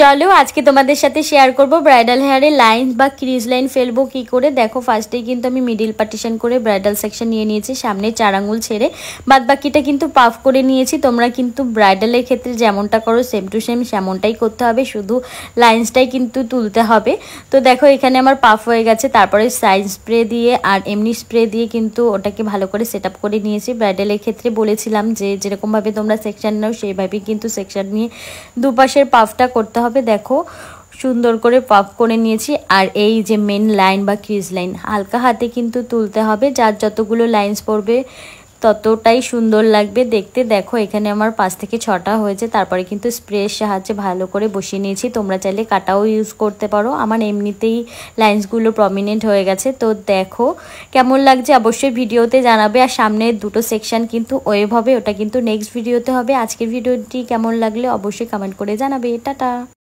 চলো আজকে তোমাদের সাথে শেয়ার করব ব্রাইডাল হেয়ারে লাইন বা ক্রিজ লাইন ফেলবো কি করে। দেখো ফার্স্টেই কিন্তু আমি মিডিল পার্টিশন করে ব্রাইডাল সেকশন নিয়ে নিয়েছি, সামনে 4 আঙ্গুল ছেড়ে বাদ বাকিটা কিন্তু পাফ করে নিয়েছি। তোমরা কিন্তু ব্রাইডালের ক্ষেত্রে যেমনটা করো সেম টু সেম সেমনটাই করতে হবে, শুধু লাইন্সটাই কিন্তু তুলতে হবে। তো দেখো এখানে আমার পাফ হয়ে গেছে, তারপরে সাইড স্প্রে দিয়ে আর এমনি স্প্রে দিয়ে কিন্তু ওটাকে ভালো করে সেট আপ করে নিয়েছি। ব্রাইডালের ক্ষেত্রে বলেছিলাম যে যেরকমভাবে তোমরা সেকশন নাও সেইভাবেই কিন্তু সেকশন নিয়ে দুপাশের পাফটা করতে হবে। দেখো সুন্দর করে পাফ করে নিয়েছি। আর এই যে মেন লাইন বা ক্রিজ লাইন হালকা হাতে কিন্তু তুলতে হবে, যার যতগুলো লাইন্স পড়বে ততটাই সুন্দর লাগবে দেখতে। দেখো এখানে আমার 5 থেকে 6টা হয়েছে, তারপরে কিন্তু স্প্রের সাহায্যে ভালো করে বসিয়ে নিয়েছি। তোমরা চাইলে কাটাও ইউজ করতে পারো, আমার এমনিতেই লাইন্সগুলো প্রমিনেন্ট হয়ে গেছে। তো দেখো কেমন লাগছে অবশ্যই ভিডিওতে জানাবে। আর সামনের দুটো সেকশন কিন্তু ওয়েভ হবে, ওটা কিন্তু নেক্সট ভিডিওতে হবে। আজকের ভিডিওটি কেমন লাগলে অবশ্যই কমেন্ট করে জানাবে। টাটা।